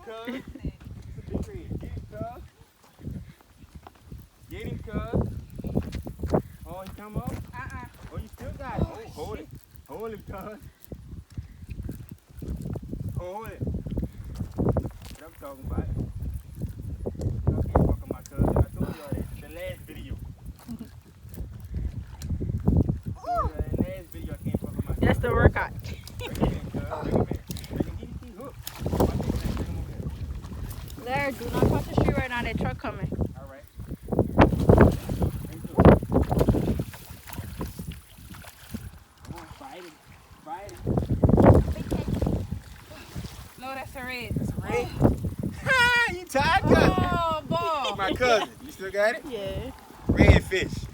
cuz. It's a big red. Get him, cuz. Get him, cuz. Oh, he come up? Oh, you still got it. Oh, hold it. Hold him, cuz. Hold it. What I'm talking about. Y'all can't fuck with my cousin. I told y'all that. The last video. The last video I can't fuck with my cousin. That's the workout. Bring him in, cuz. Bring him in. Bring him. He hooked. Watch this thing. Bring him over here. Larry, do not cross the street right now. That truck coming. All right. Come on, fight him. Fight him. No, that's a red. That's a red. Ha! You tied, cousin. Oh, ball. My cousin. You still got it? Yeah. Redfish.